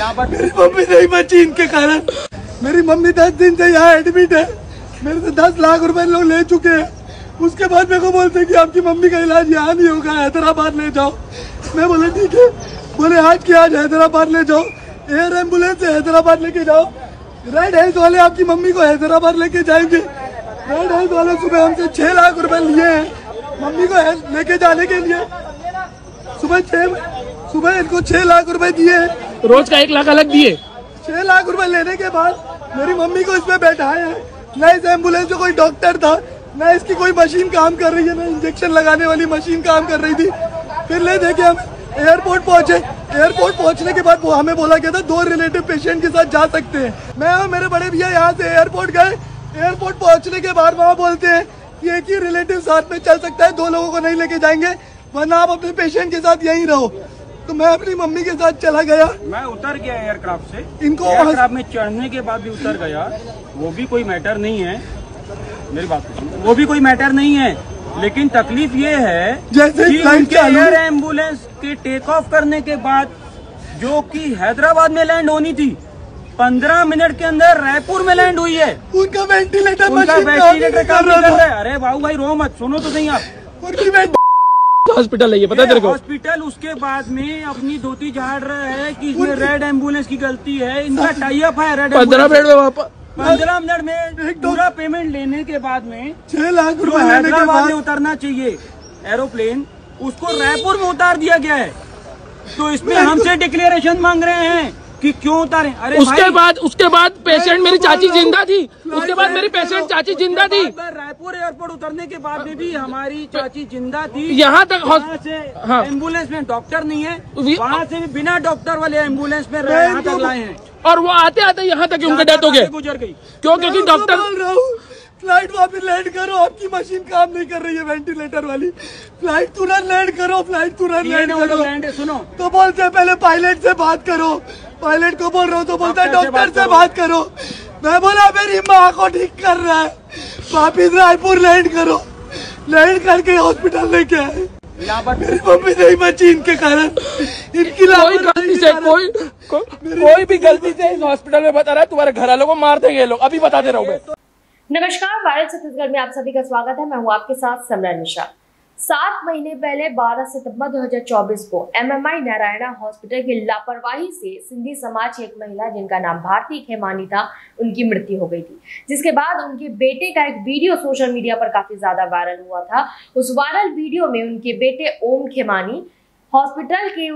मेरी मम्मी नहीं बची इनके कारण। मेरी मम्मी 10 दिन से यहाँ एडमिट है। मेरे से 10 लाख रुपए लोग ले चुके हैं। उसके बाद मेरे को बोलते हैं कि आपकी मम्मी का इलाज यहाँ नहीं होगा, हैदराबाद ले जाओ। मैं बोला ठीक है। बोले आज की आज हैदराबाद ले जाओ, एयर एम्बुलेंस से हैदराबाद लेके जाओ। रेड हेल्थ वाले आपकी मम्मी को हैदराबाद लेके जाएंगे। रेड हेल्थ वाले सुबह हमसे 6 लाख रुपए लिए हैं मम्मी को लेके जाने के लिए। सुबह इनको 6 लाख रुपए दिए, रोज का 1 लाख अलग दिए। 6 लाख रुपए लेने के बाद मेरी मम्मी को इसमें बैठाए हैं। न इस एम्बुलेंस में कोई डॉक्टर था, न इसकी कोई मशीन काम कर रही है, न इंजेक्शन लगाने वाली मशीन काम कर रही थी। फिर ले देके हम एयरपोर्ट पहुंचे। एयरपोर्ट पहुंचने के बाद वो हमें बोला गया था 2 रिलेटिव पेशेंट के साथ जा सकते हैं। मैं और मेरे बड़े भैया यहाँ से एयरपोर्ट गए। एयरपोर्ट पहुंचने के बाद वहाँ बोलते हैं कि एक ही रिलेटिव साथ में चल सकता है, 2 लोगों को नहीं लेके जाएंगे, वरना आप अपने पेशेंट के साथ यहीं रहो। तो मैं अपनी मम्मी के साथ चला गया। मैं उतर गया एयरक्राफ्ट से। इनको एयरक्राफ्ट में चढ़ने के बाद भी उतर गया, वो भी कोई मैटर नहीं है। मेरी बात सुनो, वो भी कोई मैटर नहीं है। लेकिन तकलीफ ये है जैसे कि उनके एयर एम्बुलेंस के टेक ऑफ करने के बाद, जो कि हैदराबाद में लैंड होनी थी, 15 मिनट के अंदर रायपुर में लैंड हुई है। उनका वेंटिलेटर काम नहीं कर रहा है। अरे बाबू भाई रो मत, सुनो तो सही आप। हॉस्पिटल है ये, पता है तेरे को? हॉस्पिटल उसके बाद में अपनी धोती झाड़ रहा है कि इसमें रेड एम्बुलेंस की गलती है, इनका टाई अप है। रेड 15 मिनट में वापस 15 मिनट में पूरा पेमेंट लेने के बाद में 6 लाख रुपए हैदराबाद में उतरना चाहिए एरोप्लेन, उसको रायपुर में उतार दिया गया है। तो इसमें हमसे डिक्लेरेशन मांग रहे हैं कि क्यों उतारे। अरे उसके बाद पेशेंट मेरी चाची जिंदा थी। उसके बाद मेरी पेशेंट चाची जिंदा थी। रायपुर एयरपोर्ट उतरने के बाद में भी हमारी चाची जिंदा थी। यहाँ तक एम्बुलेंस में डॉक्टर नहीं है, वहाँ से भी बिना डॉक्टर वाले एम्बुलेंस में यहाँ तक लाए हैं। और वो आते आते यहाँ तक उनकी डेथ हो गई, गुजर गई। क्यों? क्योंकि डॉक्टर फ्लाइट वापस लैंड करो, आपकी मशीन काम नहीं कर रही है वेंटिलेटर वाली। फ्लाइट तुरंत लैंड करो, फ्लाइट तुरंत लैंड करो। सुनो तो बोलते हैं पहले पायलट से बात करो। पायलट को बोल रहा हूँ तो बोलता है डॉक्टर से बात करो। मैं बोला मेरी माँ को ठीक कर रहा है, वापिस रायपुर लैंड करो। लैंड करके हॉस्पिटल लेके आए। मेरी मम्मी नहीं बची इनके कारण। इनकी कोई गलती से कोई भी गलती से इस हॉस्पिटल में बता रहा है, तुम्हारे घर वालों को मार देंगे ये लोग, अभी बताते रहो। नमस्कार, वायरल छत्तीसगढ़ में आप सभी का स्वागत है। मैं हूं आपके साथ समरा निशा। 7 महीने पहले 12 सितंबर 2024 को MMI नारायणा हॉस्पिटल की लापरवाही से सिंधी समाज की एक महिला, जिनका नाम भारती खेमानी था, उनकी मृत्यु हो गई थी। जिसके बाद उनके बेटे का एक वीडियो सोशल मीडिया पर काफी ज्यादा वायरल हुआ था। उस वायरल वीडियो में उनके बेटे ओम खेमानी हॉस्पिटल की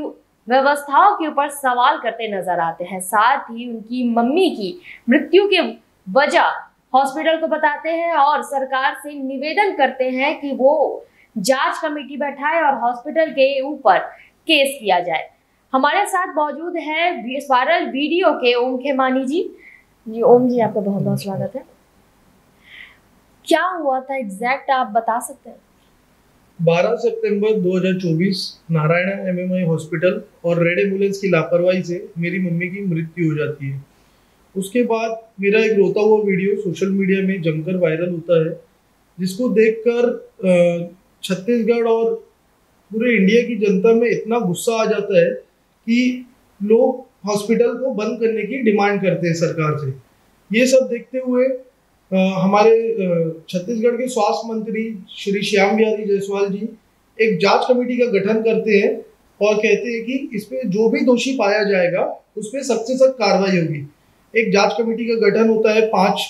व्यवस्थाओं के ऊपर सवाल करते नजर आते हैं। साथ ही उनकी मम्मी की मृत्यु के वजह हॉस्पिटल को बताते हैं और सरकार से निवेदन करते हैं कि वो जांच कमेटी बैठाए और हॉस्पिटल के ऊपर केस किया जाए। हमारे साथ मौजूद है इस वायरल वीडियो के ओम खेमानी जी। ओम जी, आपका बहुत बहुत स्वागत है। क्या हुआ था एग्जैक्ट, आप बता सकते हैं? 12 सितंबर 2024 नारायणा MMI हॉस्पिटल और रेड एम्बुलेंस की लापरवाही से मेरी मम्मी की मृत्यु हो जाती है। उसके बाद मेरा एक रोता हुआ वीडियो सोशल मीडिया में जमकर वायरल होता है, जिसको देखकर छत्तीसगढ़ और पूरे इंडिया की जनता में इतना गुस्सा आ जाता है कि लोग हॉस्पिटल को बंद करने की डिमांड करते हैं सरकार से। ये सब देखते हुए हमारे छत्तीसगढ़ के स्वास्थ्य मंत्री श्री श्याम बिहारी जायसवाल जी एक जांच कमेटी का गठन करते हैं और कहते हैं कि इसमें जो भी दोषी पाया जाएगा उस पर सख्त से सख्त कार्रवाई होगी। एक जांच कमेटी का गठन होता है, 5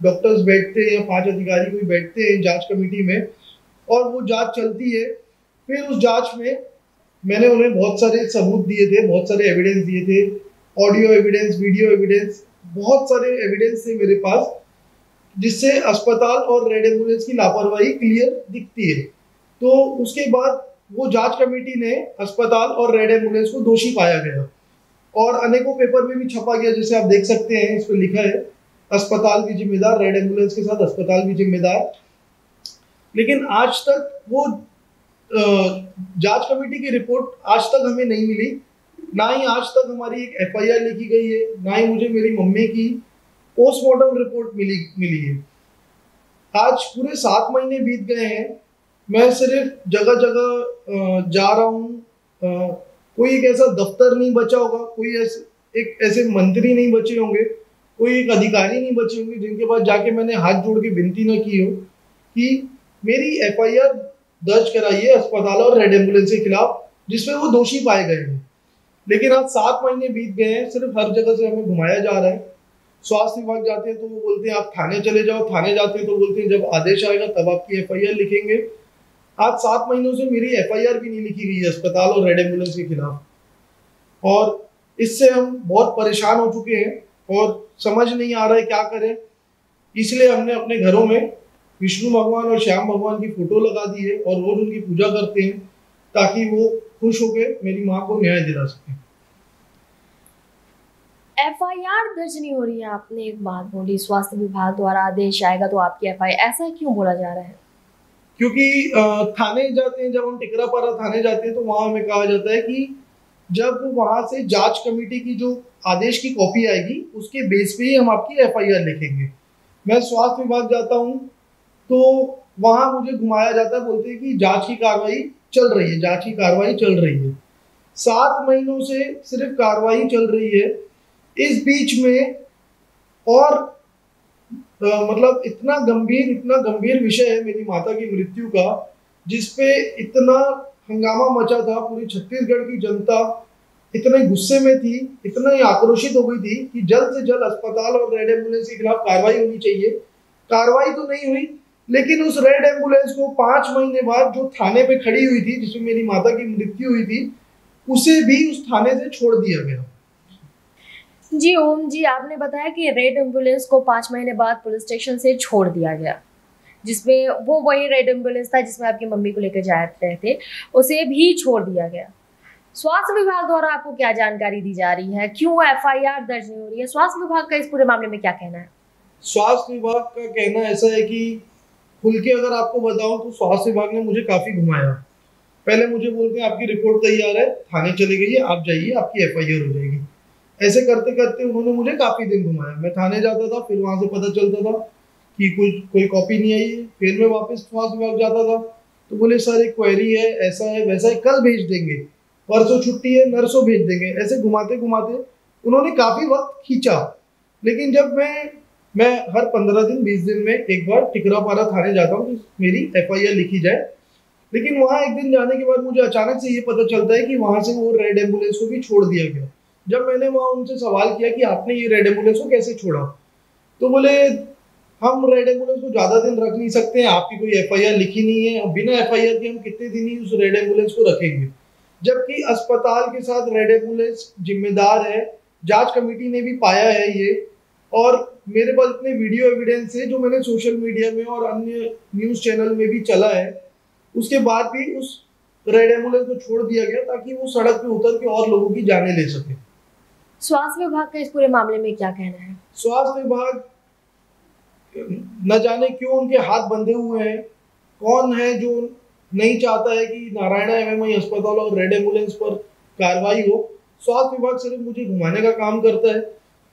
डॉक्टर्स बैठते हैं या 5 अधिकारी कोई बैठते हैं जांच कमेटी में, और वो जांच चलती है। फिर उस जांच में मैंने उन्हें बहुत सारे सबूत दिए थे, बहुत सारे एविडेंस दिए थे, ऑडियो एविडेंस, वीडियो एविडेंस, बहुत सारे एविडेंस थे मेरे पास, जिससे अस्पताल और रेड एम्बुलेंस की लापरवाही क्लियर दिखती है। तो उसके बाद वो जांच कमेटी ने अस्पताल और रेड एम्बुलेंस को दोषी पाया गया और अनेकों पेपर में भी छपा गया। जैसे आप देख सकते हैं, इस पर लिखा है अस्पताल भी जिम्मेदार, रेड एम्बुलेंस के साथ अस्पताल भी जिम्मेदार। लेकिन आज तक वो जांच कमेटी की रिपोर्ट आज तक हमें नहीं मिली, ना ही आज तक हमारी एक FIR लिखी गई है, ना ही मुझे मेरी मम्मी की पोस्टमार्टम रिपोर्ट मिली है। आज पूरे 7 महीने बीत गए हैं, मैं सिर्फ जगह जगह जा रहा हूँ। कोई एक ऐसा दफ्तर नहीं बचा होगा, कोई एक ऐसे मंत्री नहीं बचे होंगे, कोई एक अधिकारी नहीं बचे होंगे जिनके पास जाके मैंने हाथ जोड़ के विनती न की हो कि मेरी FIR दर्ज कराइए अस्पताल और रेड एम्बुलेंस के खिलाफ जिसमें वो दोषी पाए गए हैं। लेकिन आज 7 महीने बीत गए हैं, सिर्फ हर जगह से हमें घुमाया जा रहा है। स्वास्थ्य विभाग जाते हैं तो वो बोलते हैं आप थाने चले जाओ, थाने जाते हैं तो बोलते हैं जब आदेश आएगा तब आपकी FIR लिखेंगे। आज 7 महीनों से मेरी FIR भी नहीं लिखी गई है अस्पताल और रेड एम्बुलेंस के खिलाफ, और इससे हम बहुत परेशान हो चुके हैं और समझ नहीं आ रहा है क्या करें। इसलिए हमने अपने घरों में विष्णु भगवान और श्याम भगवान की फोटो लगा दी है और रोज उनकी पूजा करते हैं ताकि वो खुश होकर मेरी माँ को न्याय दिला सके। FIR दर्ज नहीं हो रही है, आपने एक बात बोली स्वास्थ्य विभाग द्वारा आदेश आएगा तो आपकी FIR, ऐसा क्यों बोला जा रहा है? क्योंकि थाने जाते हैं, जब हम टिकरापारा थाने जाते हैं तो वहां हमें कहा जाता है कि जब वहां से जांच कमेटी की जो आदेश की कॉपी आएगी उसके बेस पे ही हम आपकी FIR लिखेंगे। मैं स्वास्थ्य विभाग जाता हूँ तो वहां मुझे घुमाया जाता है, बोलते हैं कि जांच की कार्रवाई चल रही है, जांच की कार्रवाई चल रही है। 7 महीनों से सिर्फ कार्रवाई चल रही है। इस बीच में और मतलब इतना गंभीर विषय है मेरी माता की मृत्यु का, जिसपे इतना हंगामा मचा था। पूरी छत्तीसगढ़ की जनता इतने गुस्से में थी, इतना ही आक्रोशित हो गई थी कि जल्द से जल्द अस्पताल और रेड एम्बुलेंस के खिलाफ कार्रवाई होनी चाहिए। कार्रवाई तो नहीं हुई, लेकिन उस रेड एम्बुलेंस को 5 महीने बाद जो थाने पे खड़ी हुई थी जिसमें मेरी माता की मृत्यु हुई थी, उसे भी उस थाने से छोड़ दिया गया। जी ओम जी, आपने बताया कि रेड एम्बुलेंस को 5 महीने बाद पुलिस स्टेशन से छोड़ दिया गया, जिसमें वो वही रेड एम्बुलेंस था जिसमें आपकी मम्मी को लेकर जा रहे थे, उसे भी छोड़ दिया गया। स्वास्थ्य विभाग द्वारा आपको क्या जानकारी दी जा रही है, क्यों FIR दर्ज नहीं हो रही है? स्वास्थ्य विभाग का इस पूरे मामले में क्या कहना है? स्वास्थ्य विभाग का कहना ऐसा है कि खुल के अगर आपको बताऊं तो स्वास्थ्य विभाग ने मुझे काफी घुमाया। पहले मुझे बोलते हैं आपकी रिपोर्ट तैयार है, थाने चले गई, आप जाइए, आपकी FIR हो जाएगी। ऐसे करते करते उन्होंने मुझे काफी दिन घुमाया। मैं थाने जाता था, फिर वहां से पता चलता था कि कोई कॉपी नहीं आई है, फिर मैं वापस स्वास्थ्य विभाग जाता था तो बोले सर एक क्वेरी है, ऐसा है वैसा है, कल भेज देंगे, परसों छुट्टी है, नरसों भेज देंगे। ऐसे घुमाते घुमाते उन्होंने काफी वक्त खींचा। लेकिन जब मैं हर 15 दिन 20 दिन में एक बार टिकरापारा थाने जाता हूँ कि मेरी FIR लिखी जाए, लेकिन वहां एक दिन जाने के बाद मुझे अचानक से ये पता चलता है कि वहां से वो रेड एम्बुलेंस को भी छोड़ दिया गया। जब मैंने वहां उनसे सवाल किया कि आपने ये रेड एम्बुलेंस को कैसे छोड़ा, तो बोले हम रेड एम्बुलेंस को ज्यादा दिन रख नहीं सकते हैं, आपकी कोई FIR लिखी नहीं है, बिना FIR के हम कितने दिन ही उस रेड एम्बुलेंस को रखेंगे। जबकि अस्पताल के साथ रेड एम्बुलेंस जिम्मेदार है, जांच कमेटी ने भी पाया है ये, और मेरे पास इतने वीडियो एविडेंस है जो मैंने सोशल मीडिया में और अन्य न्यूज चैनल में भी चला है। उसके बाद भी उस रेड एम्बुलेंस को छोड़ दिया गया ताकि वो सड़क पे उतर के और लोगों की जानें ले सके। स्वास्थ्य विभाग का इस पूरे मामले में क्या कहना है? स्वास्थ्य विभाग न जाने क्यों उनके हाथ बंधे हुए हैं। कौन है जो नहीं चाहता है कि नारायणा MMI अस्पताल और रेड एम्बुलेंस पर कार्रवाई हो? स्वास्थ्य विभाग सिर्फ मुझे घुमाने का काम करता है।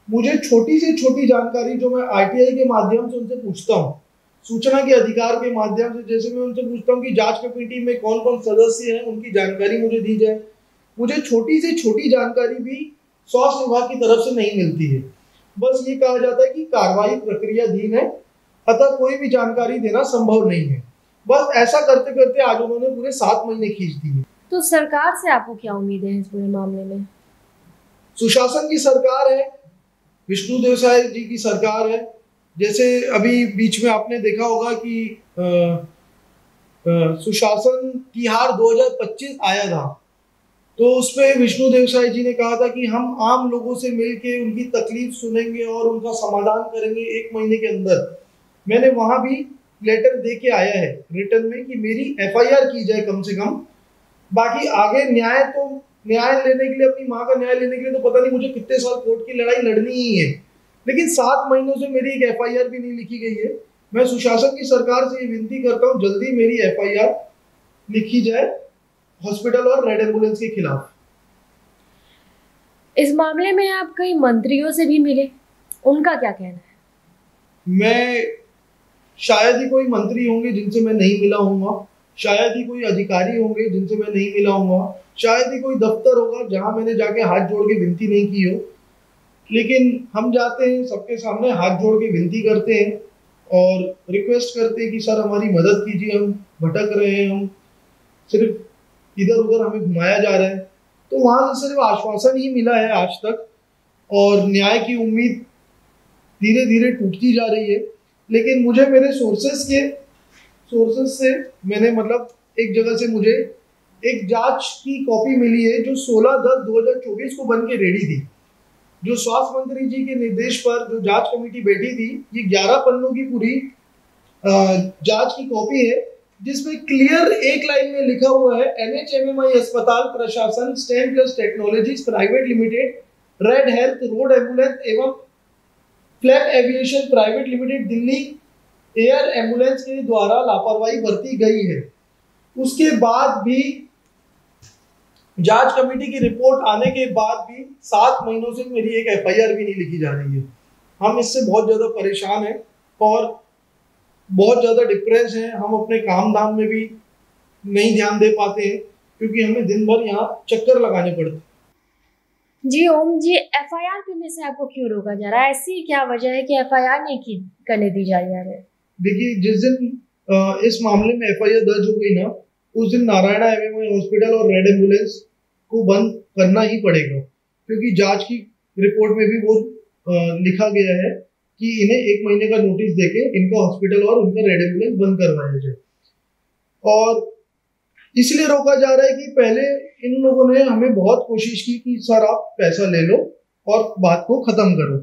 मुझे छोटी से छोटी जानकारी जो मैं RTI के माध्यम से उनसे पूछता हूँ, सूचना के अधिकार के माध्यम से, जैसे मैं उनसे पूछता हूँ कि जांच कमेटी में कौन कौन सदस्य हैं, उनकी जानकारी मुझे दी जाए। मुझे छोटी से छोटी जानकारी भी स्वास्थ्य विभाग की तरफ से नहीं मिलती है। बस ये कहा जाता है कि कार्रवाई प्रक्रियाधीन है, अतः कोई भी जानकारी देना संभव नहीं है। बस ऐसा करते करते आज उन्होंने पूरे 7 महीने खींच दिए। तो सरकार से आपको क्या उम्मीदें हैं इस पूरे मामले में? सुशासन की सरकार है, विष्णु देवसाई जी की सरकार है। जैसे अभी बीच में आपने देखा होगा कि सुशासन तिहार 2025 आया था, तो उसमें विष्णु देवसाई जी ने कहा था कि हम आम लोगों से मिलके उनकी तकलीफ सुनेंगे और उनका समाधान करेंगे 1 महीने के अंदर। मैंने वहां भी लेटर दे के आया है रिटर्न में कि मेरी FIR की जाए कम से कम। बाकी आगे न्याय लेने के लिए, अपनी माँ का न्याय लेने के लिए तो पता नहीं मुझे कितने साल कोर्ट की लड़ाई लड़नी ही है। लेकिन 7 महीनों से मेरी एक FIR भी नहीं लिखी गई है। मैं सुशासन की सरकार से ये विनती करता हूँ जल्दी मेरी FIR लिखी जाए हॉस्पिटल और रेड एम्बुलेंस के खिलाफ। इस मामले में आप कई मंत्रियों से भी मिले, उनका क्या कहना है? मैं शायद ही कोई मंत्री होंगे जिनसे मैं नहीं मिला हूँगा, शायद ही कोई अधिकारी होंगे जिनसे मैं नहीं मिला हूँगा, शायद ही कोई दफ्तर होगा जहां मैंने जाके हाथ जोड़ के विनती नहीं की हो। लेकिन हम जाते हैं सबके सामने हाथ जोड़ के विनती करते हैं और रिक्वेस्ट करते हैं कि सर हमारी मदद कीजिए, हम भटक रहे हैं, हम सिर्फ इधर उधर हमें घुमाया जा रहा है। तो वहां से सिर्फ आश्वासन ही मिला है आज तक और न्याय की उम्मीद धीरे धीरे टूटती जा रही है। लेकिन मुझे मेरे सोर्सेस से मैंने मतलब एक जगह से मुझे एक जांच की कॉपी मिली है जो 16/10/2024 को बन के रेडी थी। जो स्वास्थ्य मंत्री जी के निर्देश पर जो जांच कमेटी बैठी थी, ये 11 पन्नों की पूरी जांच की कॉपी है, जिसमें क्लियर एक लाइन में लिखा हुआ है NHMMI अस्पताल प्रशासन stand plus technologies private limited, red health road ambulance एवं flag aviation private limited Delhi air ambulance के द्वारा लापरवाही बरती गई है। उसके बाद भी जांच कमेटी की रिपोर्ट आने के बाद भी 7 महीनों से मेरी एक FIR भी नहीं लिखी जा रही है। हम इससे बहुत ज्यादा परेशान हैं और बहुत ज्यादा डिप्रेस हैं। हम अपने काम धाम में भी नहीं ध्यान दे पाते हैं क्योंकि हमें दिन भर यहाँ चक्कर लगाने पड़ते हैं। जी ओम जी, FIR करने से आपको क्यों रोका जा रहा है? ऐसी क्या वजह है कि FIR नहीं करने दी जा रही है? देखिए, जिस दिन इस मामले में FIR दर्ज हो गई ना, उस दिन नारायणा MMI हॉस्पिटल और रेड एम्बुलेंस को बंद करना ही पड़ेगा, क्योंकि जांच की रिपोर्ट में भी वो लिखा गया है कि इन्हें 1 महीने का नोटिस देके इनका हॉस्पिटल और उनका रेड एम्बुलेंस बंद करवाया जाए। और इसलिए रोका जा रहा है कि पहले इन लोगों ने हमें बहुत कोशिश की कि सर आप पैसा ले लो और बात को खत्म करो।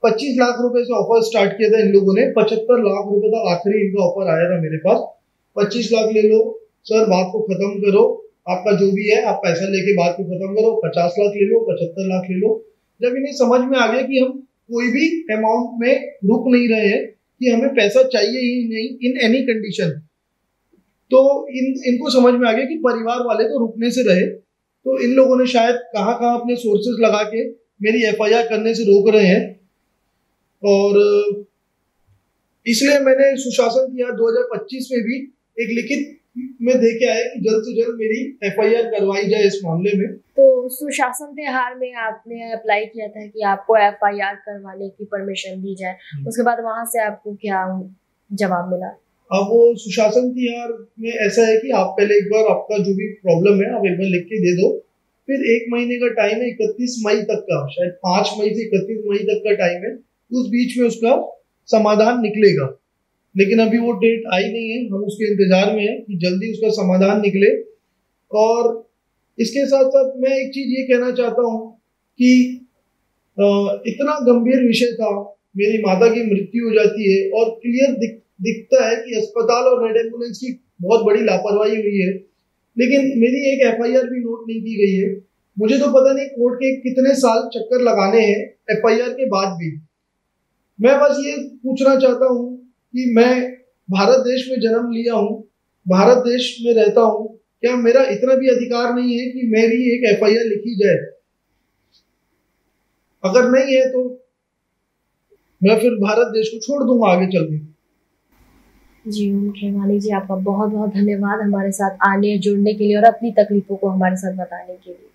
25 लाख रुपए से ऑफर स्टार्ट किया था इन लोगों ने, 75 लाख रुपए का आखिरी इनका ऑफर आया था मेरे पास। 25 लाख ले लो सर, बात को खत्म करो, आपका जो भी है आप पैसा लेके बात को खत्म करो। 50 लाख ले लो, 75 लाख ले लो। जब इन्हें समझ में आ गया कि हम कोई भी अमाउंट में रुक नहीं रहे हैं, कि हमें पैसा चाहिए ही नहीं इन एनी कंडीशन, तो इनको समझ में आ गया कि परिवार वाले तो रुकने से रहे, तो इन लोगों ने शायद कहाँ अपने सोर्सेज लगा के मेरी FIR करने से रोक रहे हैं। और इसलिए मैंने सुशासन तिहाड़ 2025 में भी एक लिखित में दे के आया कि जल्द से जल्द मेरी FIR करवाई जाए इस मामले में। तो सुशासन तिहाड़ में आपने अप्लाई किया था कि आपको FIR करवाने की परमिशन दी जाए, उसके बाद वहां से आपको क्या जवाब मिला? अब वो सुशासन तिहाड़ में ऐसा है कि आप पहले एक बार आपका जो भी प्रॉब्लम है आप एक बार लिख के दे दो, फिर 1 महीने का टाइम है, 31 मई तक का, शायद 5 मई से 31 मई तक का टाइम है, उस बीच में उसका समाधान निकलेगा। लेकिन अभी वो डेट आई नहीं है, हम उसके इंतजार में हैं कि जल्दी उसका समाधान निकले। और इसके साथ साथ मैं एक चीज ये कहना चाहता हूँ कि इतना गंभीर विषय था, मेरी माता की मृत्यु हो जाती है और क्लियर दिखता है कि अस्पताल और रेड एम्बुलेंस की बहुत बड़ी लापरवाही हुई है, लेकिन मेरी एक FIR भी नोट नहीं की गई है। मुझे तो पता नहीं कोर्ट के कितने साल चक्कर लगाने हैं FIR के बाद भी। मैं बस ये पूछना चाहता हूँ कि मैं भारत देश में जन्म लिया हूँ, भारत देश में रहता हूँ, क्या मेरा इतना भी अधिकार नहीं है कि मेरी एक FIR लिखी जाए? अगर नहीं है तो मैं फिर भारत देश को छोड़ दूंगा आगे चल के। जी ओम खेमानी जी, आपका बहुत बहुत धन्यवाद हमारे साथ आने जुड़ने के लिए और अपनी तकलीफों को हमारे साथ बताने के लिए।